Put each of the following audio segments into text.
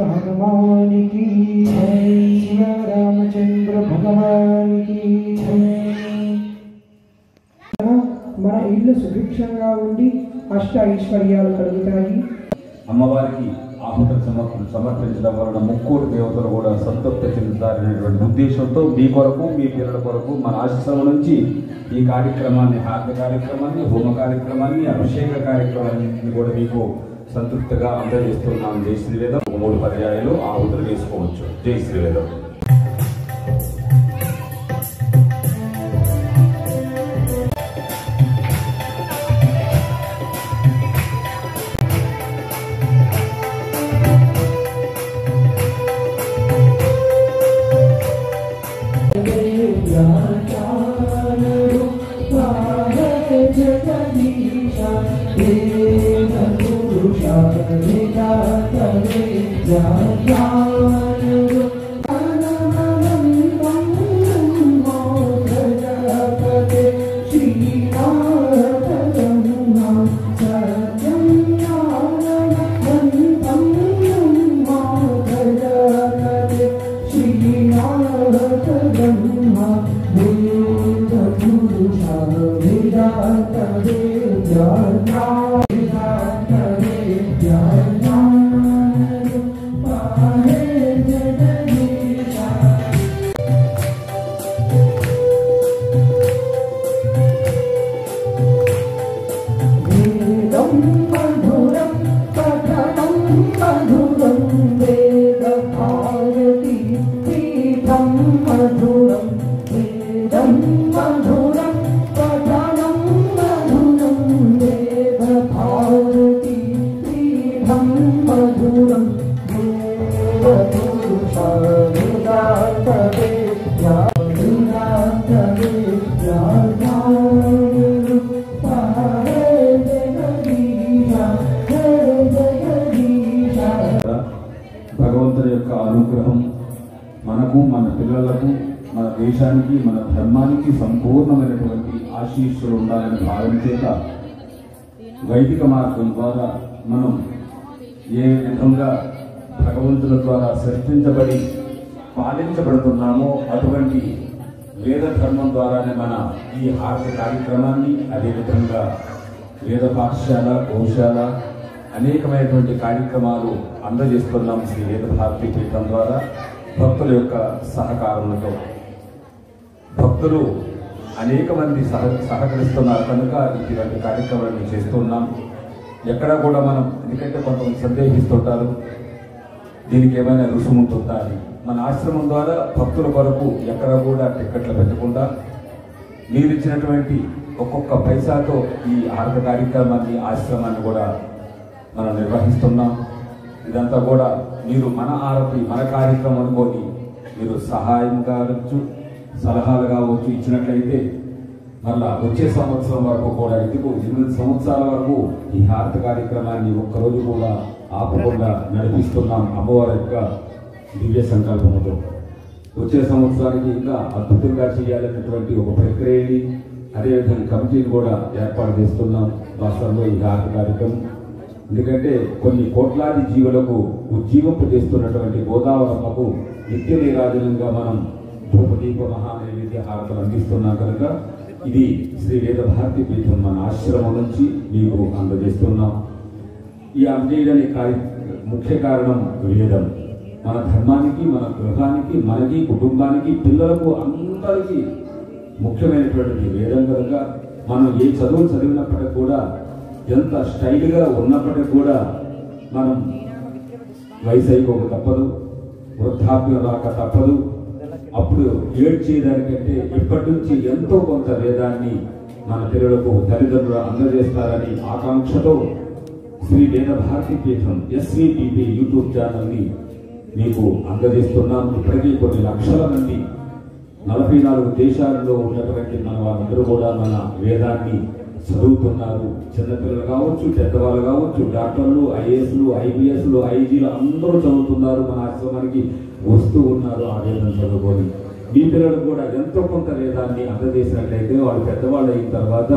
हनुमान की जय, रामचंद्र भगवान की మన ఇల్లు సుభిక్షంగా ఉండి అష్ట ఐశ్వర్యాలు కలుగుతాయి. అమ్మవారికి ఆహుతులు సమర్పించడం వలన ముక్కోటి దేవతలు కూడా సంతృప్తి చెందుతారనేటువంటి ఉద్దేశంతో మీ కొరకు మీ పిల్లల కొరకు మన ఆశ్రమం నుంచి ఈ కార్యక్రమాన్ని, హారతి కార్యక్రమాన్ని, హోమ కార్యక్రమాన్ని, అభిషేక కార్యక్రమాన్ని కూడా మీకు సంతృప్తిగా అందజేస్తున్నాం. జై శ్రీవేదం 3 పర్యాయాలు ఆహుతులు వేసుకోవచ్చు. జై శ్రీవేదం. భగవంతుడి యొక్క అనుగ్రహం మనకు, మన పిల్లలకు, మన దేశానికి, మన ధర్మానికి సంపూర్ణమైనటువంటి ఆశీస్సులు ఉండాలని భావం చేత వైదిక మార్గం ద్వారా మనం ఏ విధంగా భగవంతుల ద్వారా సృష్టించబడి పాలించబడుతున్నామో అటువంటి వేద ధర్మం ద్వారానే మన ఈ హారతి కార్యక్రమాన్ని, అదేవిధంగా వేద పాఠశాల, గోశాల అనేకమైనటువంటి కార్యక్రమాలు అందజేస్తున్నాం శ్రీ వేద భారతి పీఠం ద్వారా భక్తుల యొక్క సహకారంతో. భక్తులు అనేక మంది సహకరిస్తున్నారు కనుక ఇటువంటి కార్యక్రమాన్ని చేస్తున్నాం. ఎక్కడ కూడా మనం, ఎందుకంటే కొంతమంది సందేహిస్తుంటారు దీనికి ఏమైనా రుసుము ఉంటుందా అని. మన ఆశ్రమం ద్వారా భక్తుల కొరకు ఎక్కడ కూడా టిక్కెట్లు పెట్టకుండా మీరు ఇచ్చినటువంటి ఒక్కొక్క పైసాతో ఈ హారతి కార్యక్రమాన్ని, ఆశ్రమాన్ని కూడా మనం నిర్వహిస్తున్నాం. ఇదంతా కూడా మీరు మన ఆరతి, మన కార్యక్రమం అనుకోని మీరు సహాయం కావచ్చు, సలహాలు కావచ్చు ఇచ్చినట్లయితే మళ్ళా వచ్చే సంవత్సరం వరకు కూడా, ఎందుకు 8 సంవత్సరాల వరకు ఈ హారతి కార్యక్రమాన్ని ఒక్కరోజు కూడా ఆపకుండా నడిపిస్తున్నాం అమ్మవారి యొక్క దివ్య సంకల్పంతో. వచ్చే సంవత్సరానికి ఇంకా అద్భుతంగా చేయాలనేటువంటి ఒక ప్రక్రియని, అదేవిధంగా కమిటీని కూడా ఏర్పాటు చేస్తున్నాం రాష్ట్రంలో ఈ హారతి కార్యక్రమం. ఎందుకంటే కొన్ని కోట్లాది జీవులకు ఉజ్జీవింపజేస్తున్నటువంటి గోదావరమ్మకు నిత్య నీరాజనంగా మనం ధూపదీప మహానైవేద్య హారతలు అందిస్తున్నాం కనుక ఇది శ్రీ వేద భారతి పీఠం మన ఆశ్రమం నుంచి మీకు అందజేస్తున్నాం. ఈ అందజేయడానికి ముఖ్య కారణం వేదం. మన ధర్మానికి, మన గృహానికి, మనకి, కుటుంబానికి, పిల్లలకు అందరికీ ముఖ్యమైనటువంటిది వేదం కనుక మనం ఏ చదువు చదివినప్పటికీ కూడా, ఎంత స్టైల్గా ఉన్నప్పటికీ కూడా మనం వయసు అయిపోక తప్పదు, వృద్ధాప్యం రాక తప్పదు. అప్పుడు ఏడ్చేదానికంటే ఇప్పటి నుంచి ఎంతో కొంత వేదాన్ని మన పిల్లలకు తల్లిదండ్రులు అందజేస్తారని ఆకాంక్షతో శ్రీ వేద భారతి పీఠం SVPP యూట్యూబ్ ఛానల్ని మీకు అందజేస్తున్నాం. ఇప్పటికీ కొన్ని లక్షల మంది 44 దేశాలలో ఉన్నటువంటి మన వాళ్ళందరూ కూడా మన వేదాన్ని చదువుతున్నారు. చిన్నపిల్లలు కావచ్చు, పెద్దవాళ్ళు కావచ్చు, డాక్టర్లు, ఐఏఎస్లు, ఐపీఎస్లు, ఐజీలు అందరూ చదువుతున్నారు. మన ఆశ్రమానికి వస్తూ ఉన్నారు ఆ వేదం చదువుకొని. మీ పిల్లలు కూడా ఎంతో కొంత వేదాన్ని అందజేసినట్లయితే వాళ్ళు పెద్దవాళ్ళు అయిన తర్వాత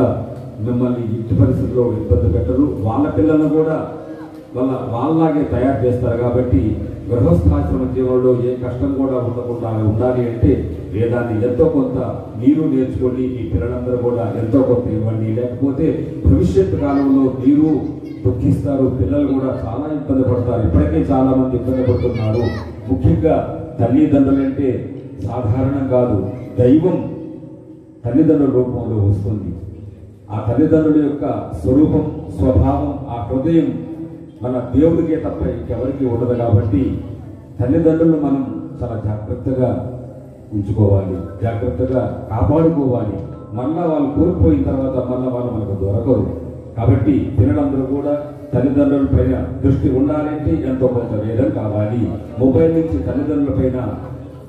మిమ్మల్ని ఇంటి పరిస్థితుల్లో ఇబ్బంది పెట్టరు. వాళ్ళ పిల్లలను కూడా వాళ్ళలాగే తయారు చేస్తారు. కాబట్టి గృహస్థాశ్రమ జీవనంలో ఏ కష్టం కూడా ఉండకుండా ఉండాలి అంటే వేదాన్ని ఎంతో కొంత మీరు నేర్చుకోండి. మీ పిల్లలందరూ కూడా ఎంతో కొంత ఇవ్వండి. లేకపోతే భవిష్యత్తు కాలంలో మీరు దుఃఖిస్తారు, పిల్లలు కూడా చాలా ఇబ్బంది పడతారు. ఇప్పటికే చాలా మంది ఇబ్బంది పడుతున్నారు. ముఖ్యంగా తల్లిదండ్రులు అంటే సాధారణం కాదు, దైవం తల్లిదండ్రుల రూపంలో వస్తుంది. ఆ తల్లిదండ్రుల యొక్క స్వరూపం, స్వభావం, ఆ హృదయం మన దేవుడికే తప్ప ఇంకెవరికి ఉండదు. కాబట్టి తల్లిదండ్రులు మనం చాలా జాగ్రత్తగా ఉంచుకోవాలి, జాగ్రత్తగా కాపాడుకోవాలి. మళ్ళా వాళ్ళు కోల్పోయిన తర్వాత మళ్ళీ వాళ్ళు మనకు దొరకరు. కాబట్టి పిల్లలందరూ కూడా తల్లిదండ్రుల పైన దృష్టి ఉండాలంటే ఎంతో కొంత వేదం కావాలి. మొబైల్ నుంచి తల్లిదండ్రుల పైన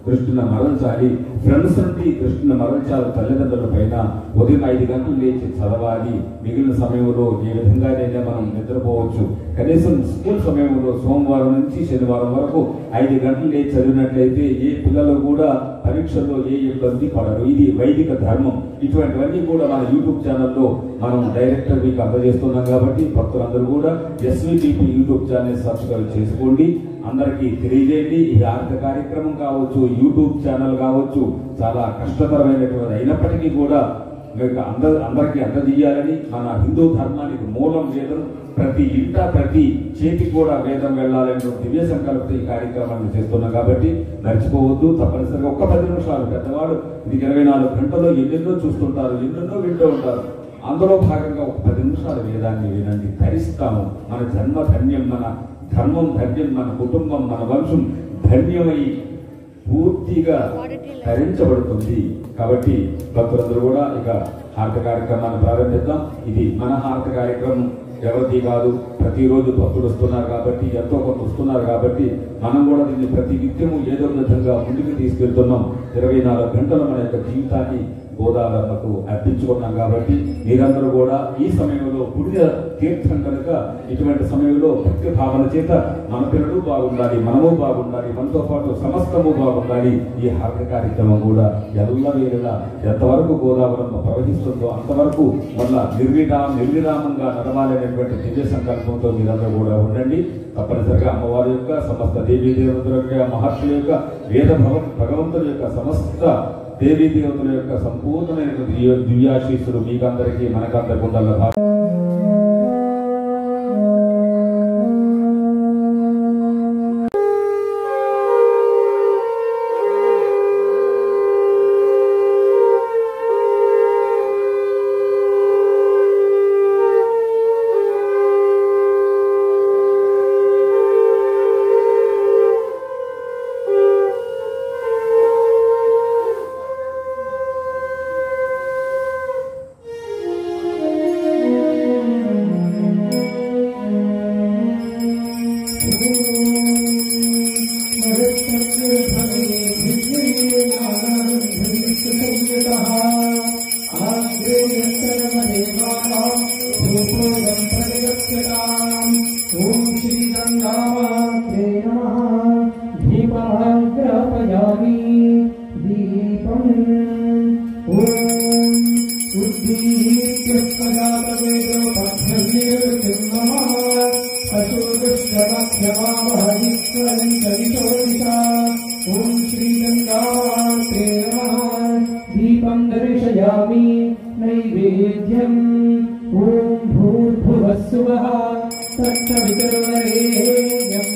దృష్టిని మరల్చాలి, ఫ్రెండ్స్ నుండి దృష్టిని మరల్చాలి. తల్లిదండ్రుల పైన ఉదయం 5 గంటలు లేచి చదవాలి. మిగిలిన సమయంలో ఏ విధంగానైనా మనం నిద్రపోవచ్చు. కనీసం స్కూల్ సమయంలో సోమవారం నుంచి శనివారం వరకు 5 గంటలు లేచి చదివినట్లయితే ఏ పిల్లలు కూడా పరీక్షల్లో ఏ ఇబ్బంది పడరు. ఇది వైదిక ధర్మం. ఇటువంటివన్నీ కూడా మన యూట్యూబ్ ఛానల్లో మనం డైరెక్ట్ మీకు అందజేస్తున్నాం. కాబట్టి భక్తులందరూ కూడా SVTP యూట్యూబ్ ఛానల్ సబ్స్క్రైబ్ చేసుకోండి. అందరికీ తెలియజేయండి. ఈ ఆర్థిక కార్యక్రమం కావచ్చు, యూట్యూబ్ ఛానల్ కావచ్చు, చాలా కష్టతరమైనటువంటి అయినప్పటికీ కూడా మీకు అందరికీ అందజేయాలని, మన హిందూ ధర్మానికి మూలం వేదం, ప్రతి ఇంట ప్రతి చేతికి కూడా వేదం వెళ్ళాలని దివ్య సంకల్పం ఈ కార్యక్రమాన్ని చేస్తున్నాం. కాబట్టి మర్చిపోవద్దు. తప్పనిసరిగా ఒక్క 10 నిమిషాలు, పెద్దవాడు ఇది 24 గంటల్లో ఎన్నెన్నో చూస్తుంటారు, ఎన్నెన్నో వింటూ ఉంటారు. అందులో భాగంగా ఒక 10 నిమిషాలు వేదాన్ని వినండి, ధరిస్తాము. మన జన్మ ధన్యం, మన ధర్మం ధన్యం, మన కుటుంబం, మన వంశం ధన్యమై పూర్తిగా ధరించబడుతుంది. కాబట్టి భక్తులందరూ కూడా ఇక హారత కార్యక్రమాన్ని ప్రారంభిద్దాం. ఇది మన హారత కార్యక్రమం ఎవరిది కాదు. ప్రతిరోజు భక్తులు వస్తున్నారు కాబట్టి, ఎంతో కొంత వస్తున్నారు కాబట్టి మనం కూడా దీన్ని ప్రతి నిత్యము ఏదో విధంగా ముందుకు తీసుకెళ్తున్నాం. 24 గంటలు మన యొక్క జీవితాన్ని గోదావరకు అర్పించుకున్నాం. కాబట్టి మీరందరూ కూడా ఈ సమయంలో పుణ్య తీర్థం కనుక ఇటువంటి సమయంలో భక్తి భావన చేత మన పిల్లలు బాగుండాలి, మనము బాగుండాలి, మనతో పాటు సమస్తము బాగుండాలి. ఈ హారత కార్యక్రమం కూడా ఎల్లవేళలా ఎంతవరకు గోదావరమ్మ ప్రవహిస్తుందో అంతవరకు మళ్ళా నిర్విరామంగా నడవాలనేటువంటి దివ్య సంకల్పంతో మీరందరూ కూడా ఉండండి. తప్పనిసరిగా అమ్మవారి యొక్క సమస్త దేవీ దేవతల యొక్క మహర్షుల యొక్క వేద భగవంతుల యొక్క సమస్త దేవీ దేవతల యొక్క సంపూర్ణమైన దివ్యాశీస్సులు మీకందరికీ మనకందరికి ఉండాలి. दीपं दर्शयामि नैवेद्यम् ॐ भूर्भुवस्सुवः तत्सवितुर्वरेण्यं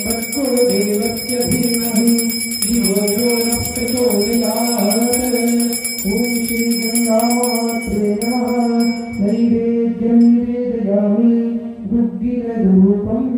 भर्गो देवस्य धीमहि धियो यो नः प्रचोदयात्। ॐ श्रीगङ्गामात्रे नमः। नैवेद्यं निवेदयामि दुग्गिरधूपम्।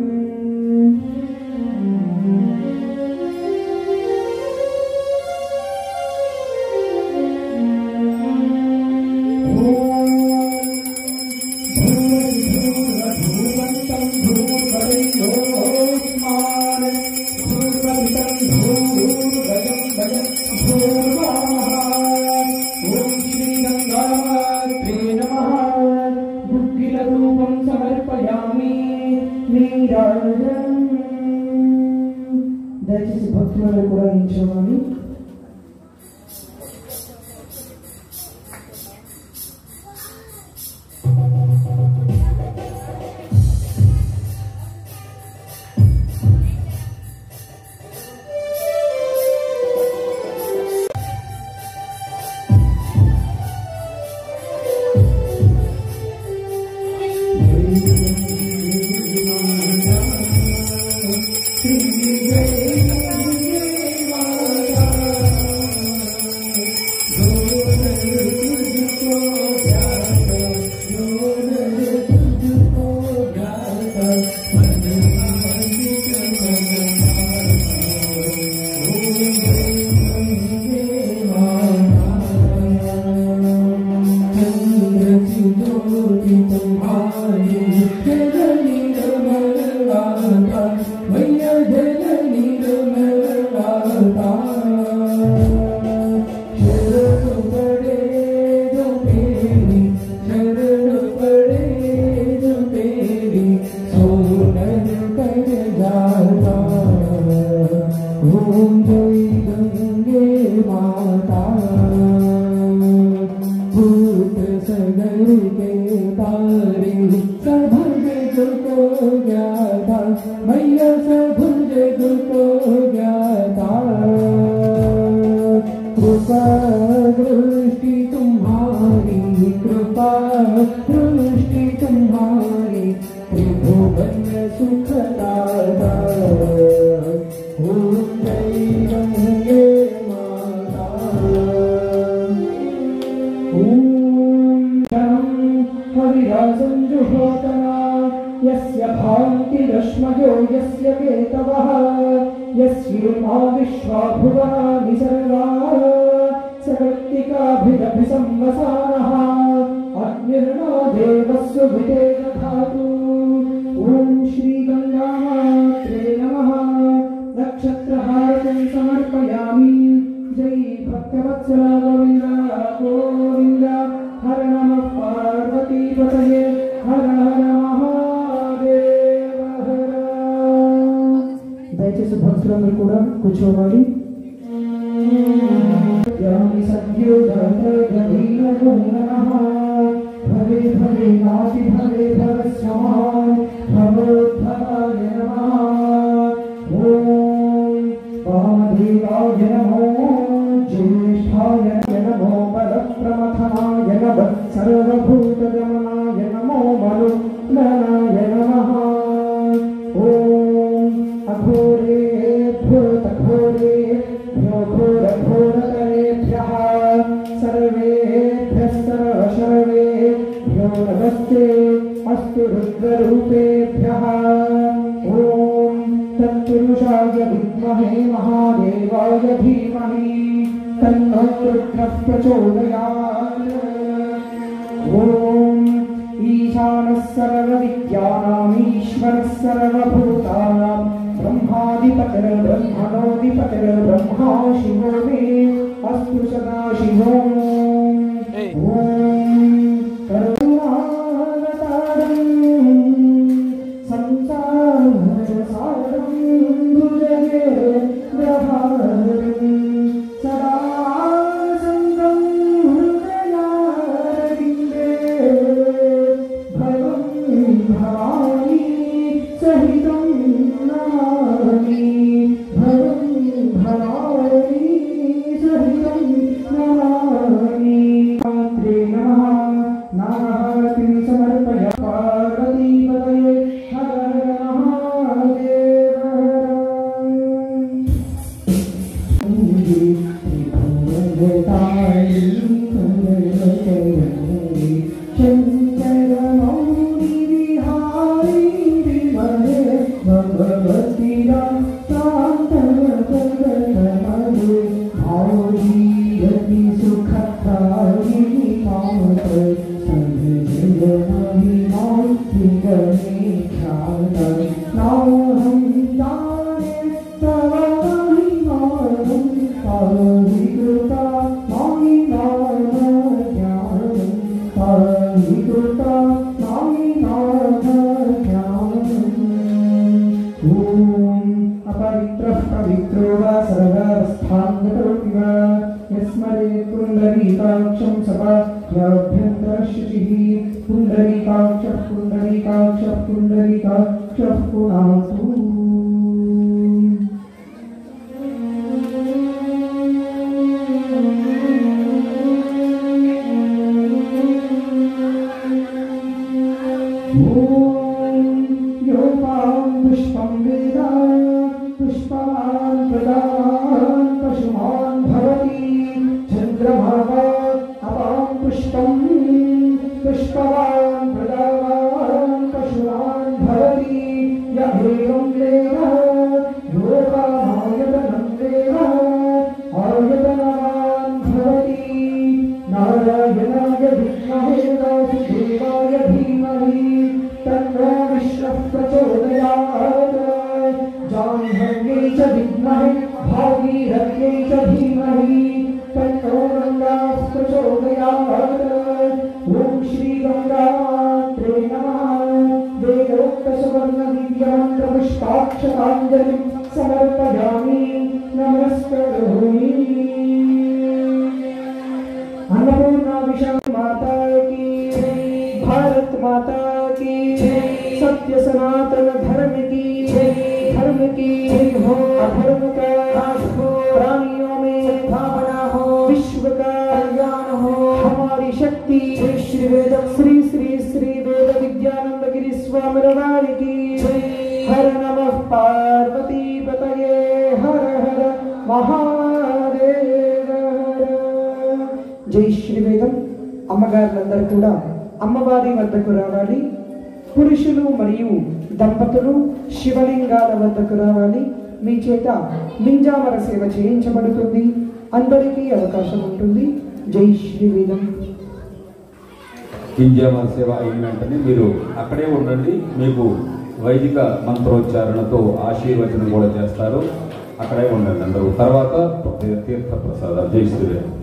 Namaste सभाभ्यन्तरशुचिः पुण्डरीकाक्षः पुण्डरीकाक्षः पुण्डरीकाक्षः पुनातु पुष्पं वेदा पुष्पवान् प्रदान् पशुमान् भवति चन्द्रमा अपां पुष्पं पुष्पवान् प्रदान् पशुमान् भवति य एवं वेद योगायतनं वेद आयतनवान् भवति नारायणाय विद्महे वासुदेवाय धीमहि तन्नो विष्णुः प्रचोदयात् जाह्नव्यै च विद्महे भागीरथ्यै च धीमहि तन्नो गङ्गाः प्रचोदयात् ॐ श्री गङ्गामात्रे नमः वेदोक्तसुवर्णदिव्यमन्त्रपुष्पाक्षताञ्जलिं समर्पयामि नमस्करोमि अन्नपूर्णा विशाल माता की भारत माता की सत्य सनातन धर्म की हो अधर्म का नाश हो प्राणियों में भावना हो विश्व का कल्याण हो हमारी शक्ति श्री वेद श्री श्री श्री वेद विद्यानंद गिरी स्वामी रवाणी की हर नमः पार्वती पतये हर हर महादेव जय श्री वेदम అమ్మగారులందరూ కూడా అమ్మవారి వద్దకు రావాలి. పురుషులు మరియు దంపతులు శివలింగాల వద్దకు రావాలి. మీ చేత మింజామర సేవ చేయించబడుతుంది. అందరికీ అవకాశం ఉంటుంది. జై శ్రీవేదం. మింజామర సేవ అయిన వెంటనే మీరు అక్కడే ఉండండి. మీకు వైదిక మంత్రోచ్చారణతో ఆశీర్వచనం కూడా చేస్తారు. అక్కడే ఉండండి అందరూ. తర్వాత తీర్థ ప్రసాదాలు. జై శ్రీవేదం.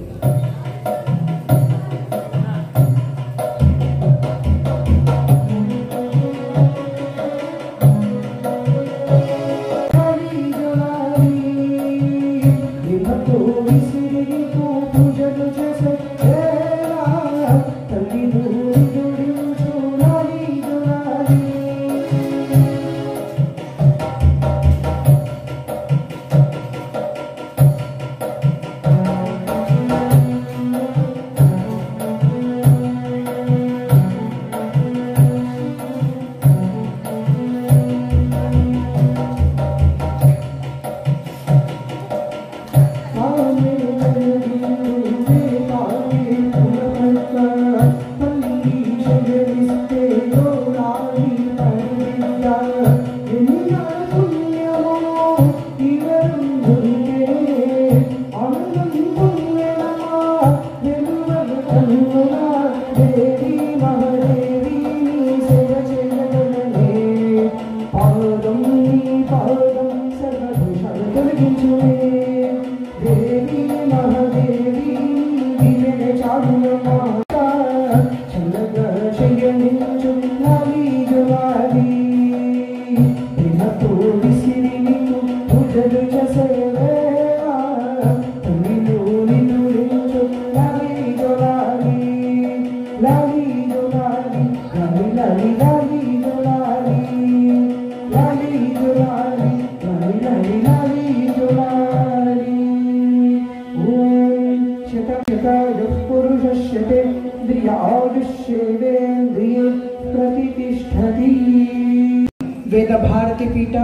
వేద భారతి పీఠ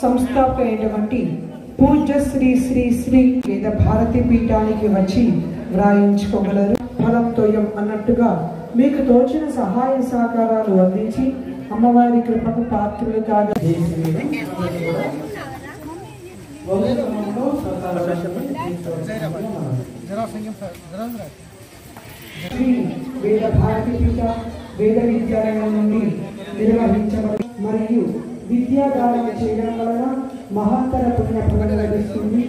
సంస్థాపకులైనటువంటి పూజ్య శ్రీ శ్రీ శ్రీ వేద భారతి పీఠానికి వచ్చి వ్రాయించుకోగలరు. ఫలంతోయం అన్నట్టుగా మీకు తోచిన సహాయ సహకారాలు అందించి అమ్మవారి కృపకు పాత్రులు కాగా వేద భారతి పీఠ వేద విద్యాలయం నుండి నిర్వహించబడి మరియు విద్యాదానం చేయడం వలన మహత్తర పుణ్య ఫలం లభిస్తుంది.